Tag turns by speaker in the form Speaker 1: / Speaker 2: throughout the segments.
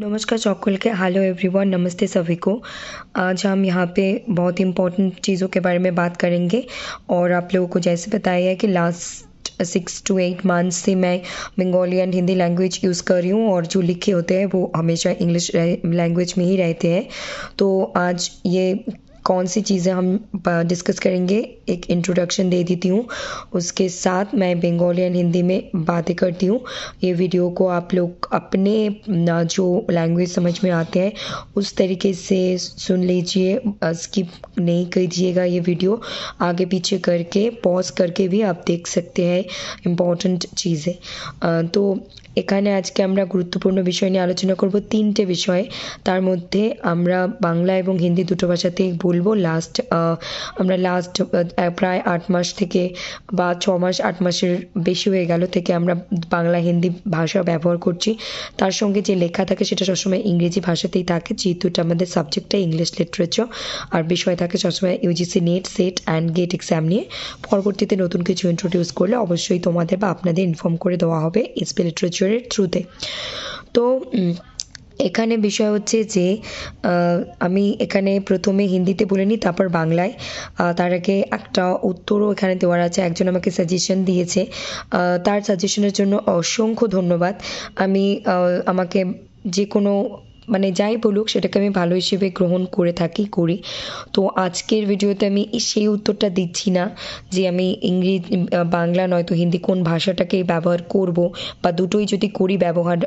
Speaker 1: नमस्कार चौकुल के hello everyone, नमस्ते सभी को। आज हम यहाँ पे बहुत इम्पोर्टेंट चीज़ों के बारे में बात करेंगे और आप लोगों को जैसे बताया है कि लास्ट 6 to 8 मंथ्स से मैं Bengali and Hindi language use कर रही हूँ और जो लिखे होते हैं वो हमेशा इंग्लिश लैंग्वेज में ही रहते हैं। तो आज ये कौन सी चीज़ें हम डिस्कस करेंगे, एक इंट्रोडक्शन दे देती हूँ, उसके साथ मैं बंगाली एंड हिंदी में बातें करती हूँ। ये वीडियो को आप लोग अपने जो लैंग्वेज समझ में आते हैं उस तरीके से सुन लीजिए, स्किप नहीं कीजिएगा। ये वीडियो आगे पीछे करके पॉज करके भी आप देख सकते हैं इम्पॉर्टेंट चीज़ें। तो এখানে আজকে আমরা গুরুত্বপূর্ণ বিষয় নিয়ে আলোচনা করব, তিনটে বিষয়। তার মধ্যে আমরা বাংলা এবং হিন্দি দুটো ভাষাতেই বলবো। আমরা লাস্ট প্রায় 8 মাস থেকে বা 6 মাস 8 মাসের বেশি হয়ে গেল থেকে আমরা বাংলা হিন্দি ভাষা ব্যবহার করছি। তার সঙ্গে যে লেখা থাকে সেটা সবসময় ইংরেজি ভাষাতেই থাকে, যেহেতু এটা আমাদের সাবজেক্টটা ইংলিশ লিটারেচার। আর বিষয় থাকে সবসময় UGC NET, SET and GATE exam নিয়ে। পরবর্তীতে নতুন কিছু ইন্ট্রোডিউস করলে অবশ্যই তোমাদের বা আপনাদের ইনফর্ম করে দেওয়া হবে এসপি লিটারেচারের থ্রুতে। তো এখানে বিষয় হচ্ছে যে আমি এখানে প্রথমে হিন্দিতে বলে নিই, তারপর বাংলায়। তার আগে একটা উত্তরও এখানে দেওয়ার আছে। একজন আমাকে সাজেশন দিয়েছে, তার সাজেশনের জন্য অসংখ্য ধন্যবাদ। আমাকে যে কোনো মানে যাই বলুক সেটাকে আমি ভালো হিসেবে গ্রহণ করে করি। তো আজকের ভিডিওতে আমি সেই উত্তরটা দিচ্ছি না যে আমি বাংলা নয়তো হিন্দি কোন ভাষাটাকে ব্যবহার করব, বা দুটোই যদি করি ব্যবহার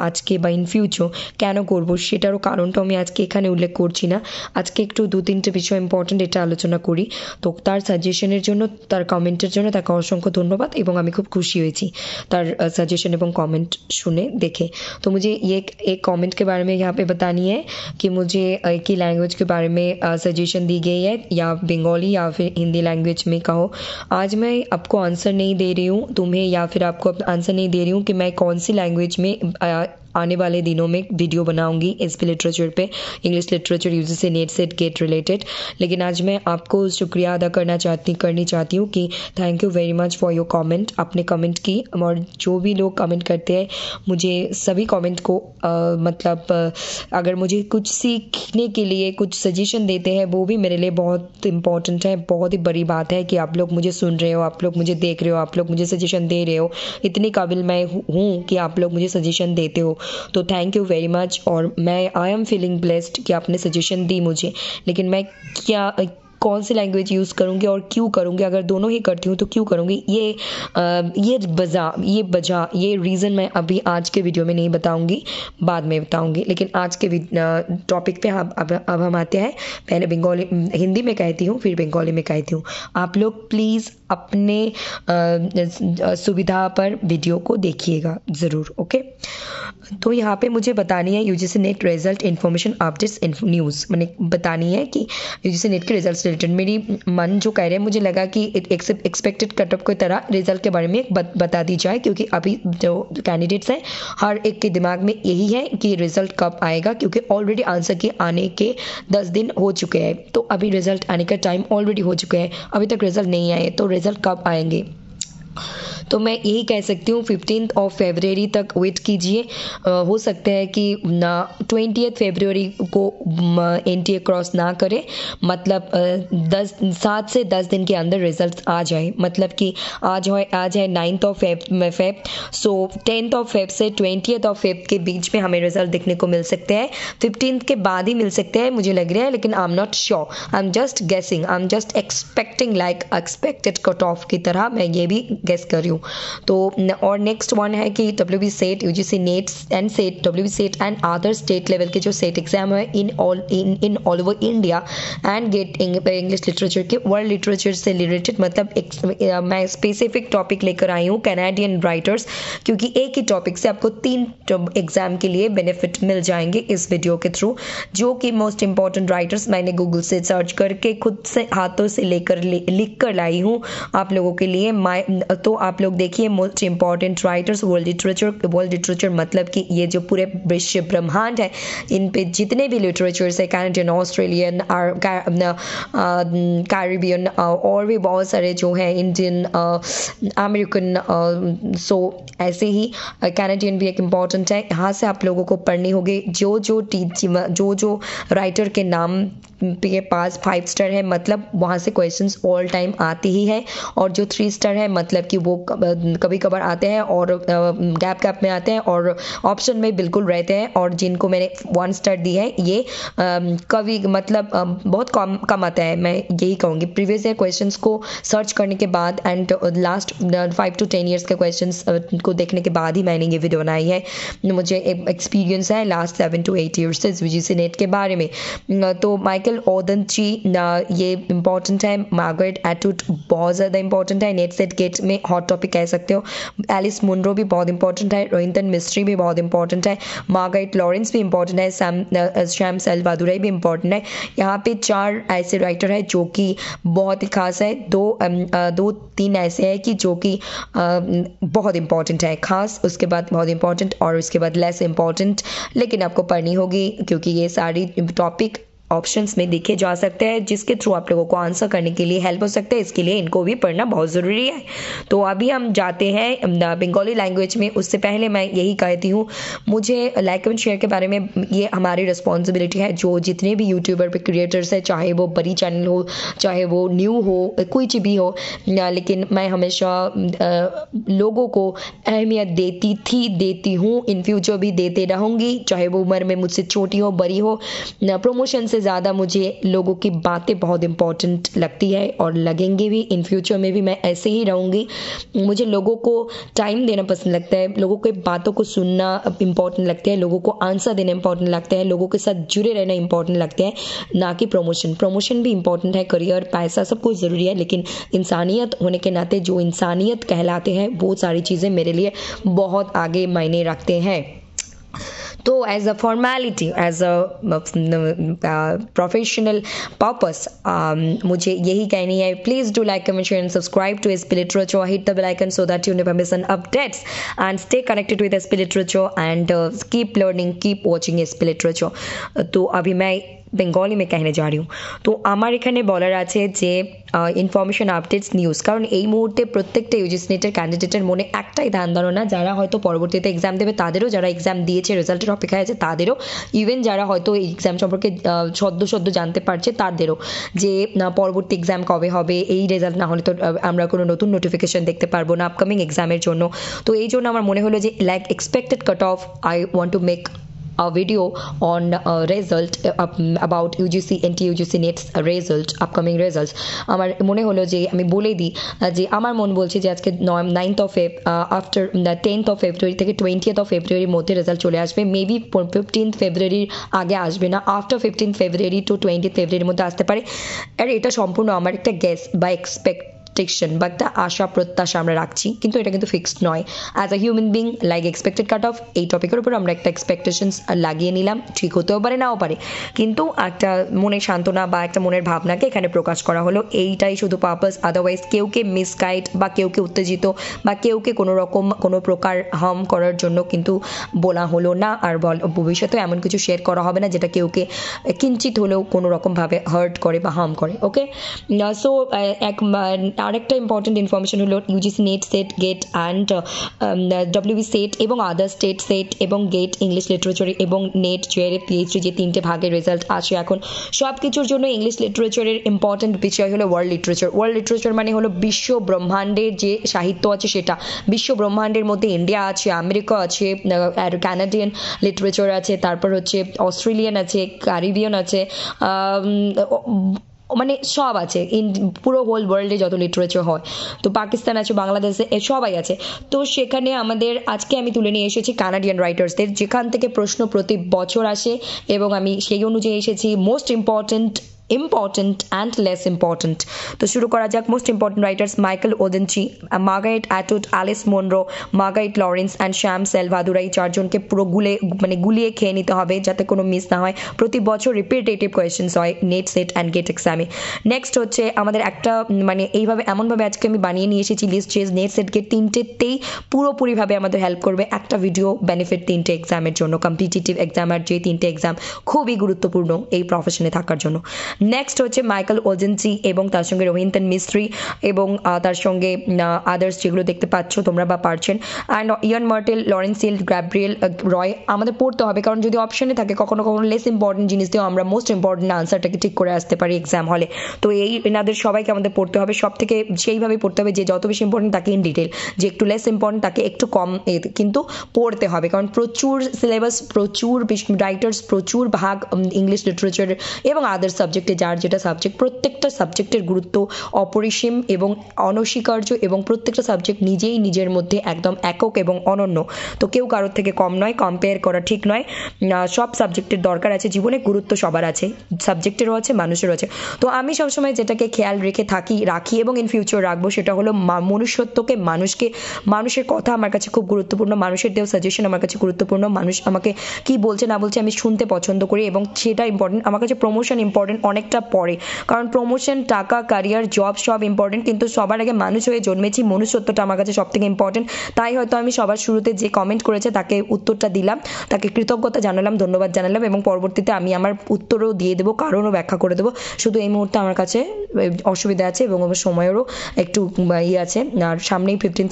Speaker 1: আজকে বা ইন ফিউচার কেন করব সেটারও কারণটা আমি আজকে এখানে উল্লেখ করছি না। আজকে একটু 2-3টে বিষয় ইম্পর্টেন্ট এটা আলোচনা করি। তো তার সাজেশনের জন্য, তার কমেন্টের জন্য তাকে অসংখ্য ধন্যবাদ এবং আমি খুব খুশি হয়েছি তার सजेशन এবং कमेंट सुने देखे। तो मुझे ये एक कमेंट के बारे में यहाँ पे बतानी है कि मुझे एक ही लैंग्वेज के बारे में सजेशन दी गई है, या बंगाली या फिर हिंदी लैंग्वेज में कहो। आज मैं आपको आंसर नहीं दे रही हूँ तुम्हें, या फिर आपको आंसर नहीं दे रही हूँ कि मैं कौन सी लैंग्वेज में आने वाले दिनों में वीडियो बनाऊंगी एसपी लिटरेचर पे, English literature UGC NET SET GATE related. लेकिन आज मैं आपको शुक्रिया अदा करनी चाहती हूँ कि thank you very much for your comment. आपने कमेंट की, और जो भी लोग कमेंट करते हैं मुझे सभी कमेंट को अगर मुझे कुछ सीखने के लिए कुछ सजेशन देते हैं वो भी मेरे लिए बहुत इंपॉर्टेंट है। बहुत ही बड़ी बात है कि आप लोग मुझे सुन रहे हो, आप लोग मुझे देख रहे हो, आप लोग मुझे सजेशन दे रहे हो। इतनी काबिल मैं हूँ कि आप लोग मुझे सजेशन देते हो, तो थैंक यू वेरी मच। और आई एम फीलिंग ब्लेस्ड कि आपने सजेशन दी मुझे। लेकिन मैं कौन सी लैंग्वेज यूज़ करूँगी और क्यों करूँगी, अगर दोनों ही करती हूँ तो क्यों करूँगी, ये रीज़न मैं अभी आज के वीडियो में नहीं बताऊँगी, बाद में बताऊँगी। लेकिन आज के टॉपिक पे अब हम आते हैं। पहले हिंदी में कहती हूँ, फिर बंगाली में कहती हूँ। आप लोग प्लीज़ अपने सुविधा पर वीडियो को देखिएगा ज़रूर, ओके। तो यहाँ पे मुझे बतानी है UGC net result information updates news, मैंने बतानी है कि यूजीसी नेट के रिजल्ट रिलेटेड मेरी मन जो कह रहे हैं, मुझे लगा कि एक्सपेक्टेड कटअप की तरह रिजल्ट के बारे में बता दी जाए, क्योंकि अभी जो कैंडिडेट्स हैं हर एक के दिमाग में यही है कि रिजल्ट कब आएगा, क्योंकि ऑलरेडी आंसर के आने के 10 दिन हो चुके हैं। तो अभी रिजल्ट आने का टाइम ऑलरेडी हो चुके हैं, अभी तक रिजल्ट नहीं आए, तो रिजल्ट कब आएंगे। तो मैं यही कह सकती हूँ 15 फरवरी तक वेट कीजिए। हो सकता है कि 20 फरवरी को एनटीए क्रॉस ना करे, मतलब 7 से 10 दिन के अंदर रिजल्ट आ जाए। मतलब कि आज है 9 फेब, सो 10 फेब से 20 फेब के बीच में हमें रिजल्ट देखने को मिल सकते हैं। 15 के बाद ही मिल सकते हैं मुझे लग रहा है, लेकिन I am not sure, I am just guessing, I am just expecting, like expected cut off की तरह मैं ये भी गेस कर रही हूँ। तो और नेक्स्ट वन है कि WB SET, UGC NET and SET, WB SET and other state level के जो सेट एग्जाम है in all over India, and GATE English literature के वर्ल्ड लिटरेचर से रिलेटेड, मतलब मैं स्पेसिफिक टॉपिक लेकर आई हूँ कैनेडियन राइटर्स, क्योंकि एक ही टॉपिक से आपको 3 एग्जाम के लिए बेनिफिट मिल जाएंगे इस वीडियो के थ्रू। जो कि मोस्ट इंपॉर्टेंट राइटर्स मैंने गूगल से सर्च करके खुद से हाथों से लिख कर लाई हूँ आप लोगों के लिए। तो आप लोग लोग देखिए most important writers world literature मतलब कि ये जो पूरे विश्व ब्रह्मांड है इन पे जितने भी लिटरेचर्स है कैनेडियन ऑस्ट्रेलियन कैरिबियन और भी बहुत सारे जो हैं इंडियन अमेरिकन सो ऐसे ही कैनेडियन भी एक इम्पॉर्टेंट है। यहाँ से आप लोगों को पढ़नी होगी जो राइटर के नाम के पास 5 स्टार है मतलब वहाँ से क्वेश्चंस ऑल टाइम आते ही है, और जो 3 स्टार है मतलब कि वो कभी कभार आते हैं और गैप में आते हैं और ऑप्शन में बिल्कुल रहते हैं, और जिनको मैंने 1 स्टार दी है ये कभी मतलब बहुत कम आता है। मैं यही कहूँगी प्रीवियस ईयर क्वेश्चंस को सर्च करने के बाद एंड लास्ट 5 to 10 ईयर्स के क्वेश्चंस को देखने के बाद ही मैंने ये वीडियो बनाई है। मुझे एक्सपीरियंस है लास्ट 7 to 8 ईयर्स से यूजीसी नेट के बारे में। तो माइकल ओदनची ये इम्पॉर्टेंट है, मार्गरेट एटवुड बहुत ज़्यादा इंपॉर्टेंट है, नेट सेट गेट में हॉट टॉपिक कह सकते हो, एलिस मुनरो भी बहुत इंपॉर्टेंट है, रोहिंटन मिस्ट्री भी बहुत इंपॉर्टेंट है, मार्गरेट लॉरेंस भी इंपॉर्टेंट है, श्याम सेल्वादुरई भी इंपॉर्टेंट है। यहाँ पे 4 ऐसे राइटर है जो कि बहुत ही खास है, 2-3 ऐसे है कि जो कि बहुत इंपॉर्टेंट है खास, उसके बाद बहुत इंपॉर्टेंट और उसके बाद लेस इंपॉर्टेंट, लेकिन आपको पढ़नी होगी क्योंकि ये सारी टॉपिक ऑप्शंस में देखे जा सकते हैं जिसके थ्रू आप लोगों को आंसर करने के लिए हेल्प हो सकते हैं, इसके लिए इनको भी पढ़ना बहुत ज़रूरी है। तो अभी हम जाते हैं बंगाली लैंग्वेज में। उससे पहले मैं यही कहती हूँ मुझे लाइक एंड शेयर के बारे में ये हमारी रिस्पॉन्सिबिलिटी है, जो जितने भी यूट्यूबर पे क्रिएटर्स है चाहे वो बड़ी चैनल हो चाहे वो न्यू हो कुछ भी हो, लेकिन मैं हमेशा लोगों को अहमियत देती हूँ, इन फ्यूचर भी देते रहूँगी, चाहे वो उम्र में मुझसे छोटी हो बड़ी हो। प्रमोशन से ज़्यादा मुझे लोगों की बातें बहुत इंपॉर्टेंट लगती है और लगेंगे भी, इन फ्यूचर में भी मैं ऐसे ही रहूँगी। मुझे लोगों को टाइम देना पसंद लगता है, लोगों की बातों को सुनना इंपॉर्टेंट लगता है, लोगों को आंसर देना इंपॉर्टेंट लगता है, लोगों के साथ जुड़े रहना इंपॉर्टेंट लगता है, ना कि प्रमोशन भी इंपॉर्टेंट है, करियर पैसा सब कुछ ज़रूरी है, लेकिन इंसानियत होने के नाते जो इंसानियत कहलाते हैं वो सारी चीज़ें मेरे लिए बहुत आगे मायने रखते हैं। तो as a formality as a professional purpose मुझे यही कहनी है, please do like comment share and subscribe to SP literature, hit the bell icon so that you never miss an updates and stay connected with SP literature and keep learning keep watching SP literature. तो अभी मैं Bengali में कहने जा रही हूँ। तो আমার এখানে বলার আছে যে ইনফরমেশন আপডেটস নিউজ, কারণ এই মুহূর্তে প্রত্যেকটা ইউজিসি নেটের ক্যান্ডিডেটের মনে একটাই ধ্যান ধারণা, যারা হয়তো পরবর্তীতে এক্সাম দেবে তাদেরও, যারা এক্সাম দিয়েছে রেজাল্টের অপেক্ষায় আছে তাদেরও, ইভেন যারা হয়তো এই এক্সাম সম্পর্কে সদ্য জানতে পারছে তাদেরও, যে পরবর্তী এক্সাম কবে হবে, এই রেজাল্ট না হলে তো আমরা কোনো নতুন নোটিফিকেশন দেখতে পারবো না আপকামিং এক্সামের জন্য। তো এই জন্য আমার মনে হলো যে like expected cut off I want to make a video on result about UGC NT-UGC NET's result upcoming results। আমার মনে হলো যে আমি বলে দিই যে আমার মন বলছে যে আজকে 9th of after 10th of February থেকে 20th of February মধ্যে রেজাল্ট চলে আসবে, মেবি 15th February আগে আসবে না, after 15th February to 20th February মধ্যে আসতে পারে। আর এটা সম্পূর্ণ আমার একটা গেস বা এক্সপেকটেশন বা একটা আশা প্রত্যাশা আমরা রাখছি, কিন্তু এটা কিন্তু ফিক্সড নয়। As a human being like expected cut off, এই টপিকের উপর আমরা একটা এক্সপেকটেশনস লাগিয়ে নিলাম, ঠিক হতেও পারে নাও পারে, কিন্তু একটা মনের সান্ত্বনা বা একটা মনের ভাবনাকে এখানে প্রকাশ করা হলো, এইটাই শুধু পারপাস। আদারওয়াইজ কেউকে মিসগাইড বা কেউকে উত্তেজিত বা কেউকে কোনো রকম কোনো প্রকার হার্ম করার জন্য কিন্তু বলা হলো না, আর ভবিষ্যতে এমন কিছু শেয়ার করা হবে না যেটা কেউকে কিঞ্চিত হলেও কোনো রকমভাবে হার্ট করে বা হার্ম করে। ওকে, সো আরেকটা ইম্পর্টেন্ট ইনফরমেশন হলো UGC NET SET GATE and WB SET এবং আদার স্টেট সেট এবং গেট ইংলিশ লিটারেচার এবং নেট জেআরএফ পিএইচডি যে 3টে ভাগের রেজাল্ট আসে এখন, সব কিছুর জন্য ইংলিশ লিটারেচারের ইম্পর্টেন্ট বিষয় হলো ওয়ার্ল্ড লিটারেচার। ওয়ার্ল্ড লিটারেচার মানে হলো বিশ্ব ব্রহ্মাণ্ডের যে সাহিত্য আছে সেটা, বিশ্ব ব্রহ্মাণ্ডের মধ্যে ইন্ডিয়া আছে, আমেরিকা আছে, কানাডিয়ান লিটারেচার আছে, তারপর হচ্ছে অস্ট্রেলিয়ান আছে, ক্যারিবিয়ান আছে, মানে সব আছে, পুরো হোল ওয়ার্ল্ডে যত লিটারেচার হয়, তো পাকিস্তান আছে, বাংলাদেশে সবাই আছে। তো সেখানে আমাদের আজকে আমি তুলে নিয়ে এসেছি কানাডিয়ান রাইটার্সদের, যেখান থেকে প্রশ্ন প্রতি বছর আসে এবং আমি সেই অনুযায়ী এসেছি most important important and less important. তো শুরু করা যাক। মোস্ট ইম্পর্টেন্ট রাইটার্স মাইকেল ওদেনচি, Margaret Atwood, Alice Munro, Margaret Laurence and Shyam Selvadurai, এই চারজনকে পুরো গুলিয়ে খেয়ে নিতে হবে যাতে কোনো মিস না হয়। প্রতি বছর রিপিটেটিভ কোয়েশ্চেন্স হয় নেট, সেট অ্যান্ড গেট এক্সামে। নেক্সট হচ্ছে আমাদের একটা এইভাবে এমনভাবে আজকে আমি বানিয়ে নিয়ে এসেছি লিস্ট, যে নেট, সেট, গেট তিনটেতেই পুরোপুরিভাবে আমাদের হেল্প করবে। একটা ভিডিও বেনিফিট তিনটে এক্সামের জন্য, কম্পিটিটিভ এক্সাম আর যে তিনটে এক্সাম খুবই গুরুত্বপূর্ণ এই প্রফেশনে থাকার জন্য। নেক্সট হচ্ছে মাইকেল ওদেনচি এবং তার সঙ্গে রোহিন্তন মিস্ত্রি এবং তার সঙ্গে আদার্স যেগুলো দেখতে পাচ্ছ তোমরা বা পারছেন, and Yann Martel, Lawrence Hill, Gabrielle Roy আমাদের পড়তে হবে, কারণ যদি অপশনে থাকে কখনো কখনো লেস ইম্পর্টেন্ট জিনিস দিয়েও আমরা মোস্ট ইম্পর্টেন্ট আনসারটাকে ঠিক করে আসতে পারি এক্সাম হলে। তো এনাদের সবাইকে আমাদের পড়তে হবে, সব থেকে সেইভাবে পড়তে হবে যে যত বেশি ইম্পর্টেন্ট তাকে ইন ডিটেল, যে একটু লেস ইম্পর্টেন্ট তাকে একটু কম কিন্তু পড়তে হবে, কারণ প্রচুর সিলেবাস, প্রচুর রাইটার্স, প্রচুর ভাগ ইংলিশ লিটারেচার এবং আদার সাবজেক্টে, যার যেটা সাবজেক্ট, প্রত্যেকটা সাবজেক্টের গুরুত্ব অপরিসীম এবং অনস্বীকার্য, এবং প্রত্যেকটা সাবজেক্ট নিজেই নিজের মধ্যে একদম একক এবং অনন্য। তো কেউ কারোর থেকে কম নয়, কম্পেয়ার করা ঠিক নয়। সব সাবজেক্টের দরকার আছে জীবনে, গুরুত্ব সবার আছে, সাবজেক্টেরও আছে, মানুষেরও আছে। তো আমি সবসময় যেটাকে খেয়াল রাখি এবং ইন ফিউচার রাখবো সেটা হলো মনুষ্যত্বকে, মানুষের কথা আমার কাছে খুব গুরুত্বপূর্ণ, মানুষের দেওয়া সাজেশন আমার কাছে গুরুত্বপূর্ণ, মানুষ আমাকে কি বলছে না বলছে আমি শুনতে পছন্দ করি, এবং সেটা ইম্পর্টেন্ট। আমার কাছে প্রমোশন ইম্পর্টেন্ট অনেকটা পরে, কারণ প্রমোশন, টাকা, ক্যারিয়ার, জব সব ইম্পর্টেন্ট, কিন্তু সবার আগে মানুষ হয়ে জন্মেছি, মনুষ্যত্বটা আমার কাছে সব থেকে ইম্পর্টেন্ট। তাই হয়তো আমি সবার শুরুতে যে কমেন্ট করেছে তাকে উত্তরটা দিলাম, তাকে কৃতজ্ঞতা জানালাম, ধন্যবাদ জানালাম, এবং পরবর্তীতে আমি আমার উত্তরও দিয়ে দেবো, কারণও ব্যাখ্যা করে দেবো। শুধু এই মুহূর্তে আমার কাছে অসুবিধা আছে এবং আমার সময়েরও একটু আছে, আর সামনেই 15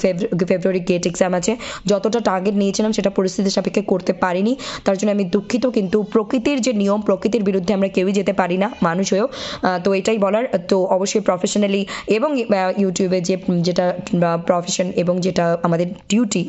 Speaker 1: ফেব্রুয়ারি গেট এক্সাম আছে। যতটা টার্গেট নিয়েছিলাম সেটা পরিস্থিতি সাপেক্ষে করতে পারিনি, তার জন্য আমি দুঃখিত, কিন্তু প্রকৃতির যে নিয়ম, প্রকৃতির বিরুদ্ধে আমরা কেউই যেতে পারি না মানুষ হয়েও। তো এটাই বলার। তো অবশ্যই প্রফেশনালি এবং ইউটিউবে যেটা প্রফেশন এবং যেটা আমাদের ডিউটি,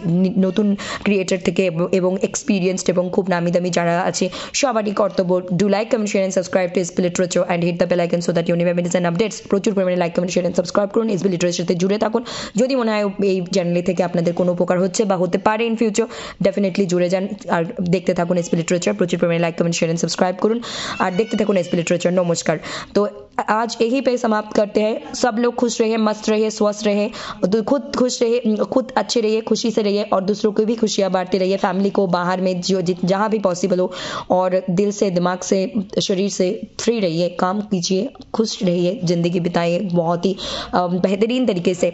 Speaker 1: নতুন ক্রিয়েটার থেকে এবং এক্সপিরিয়েন্সড এবং খুব নামি দামি যারা আছে সবারই কর্তব্য। Do like, comment, share and subscribe to SP literature and hit the bell icon so that you never miss an updates. প্রচুর পরিমাণে like, comment, share and subscribe করুন, এসপি লিটারেচার সাথে জুড়ে থাকুন। যদি মনে হয় এই চ্যানেল থেকে আপনাদের কোনো উপকার হচ্ছে বা হতে পারে ইন ফিউচার, ডেফিনেটলি জুড়ে যান আর দেখতে থাকুন এসপি লিটারেচার। প্রচুর পরিমাণে লাইক, কমেন্ट, शेयर एंड सब्सक्राइब करूँ और देखते থাকুন एसपी लिटरेचर। नमस्कार। तो आज यही पे समाप्त करते हैं। सब लोग खुश रहिए, मस्त रहिए, स्वस्थ रहिए, खुद खुश रहिए, खुद अच्छे रहिए, खुशी से रहिए और दूसरों को भी खुशियाँ बांटते रहिए, फैमिली को, बाहर में जो जहाँ भी पॉसिबल हो, और दिल से, दिमाग से, शरीर से फ्री रहिए, काम कीजिए, खुश रहिए, जिंदगी बिताइए बहुत ही बेहतरीन तरीके से।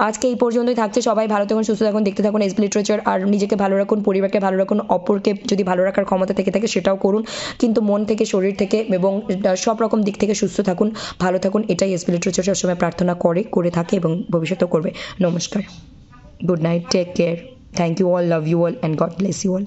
Speaker 1: আজকে এই পর্যন্তই থাকছে। সবাই ভালো থাকুন, সুস্থ থাকুন, দেখতে থাকুন এসপি লিটারেচার, আর নিজেকে ভালো রাখুন, পরিবারকে ভালো রাখুন, অপরকে যদি ভালো রাখার ক্ষমতা থেকে থাকে সেটাও করুন, কিন্তু মন থেকে, শরীর থেকে এবং সব রকম দিক থেকে সুস্থ থাকুন, ভালো থাকুন। এটাই এসপি লিটারেচার সবসময় প্রার্থনা করে থাকে এবং ভবিষ্যতেও করবে। নমস্কার, good night, take care, thank you all, love you all and God bless you all.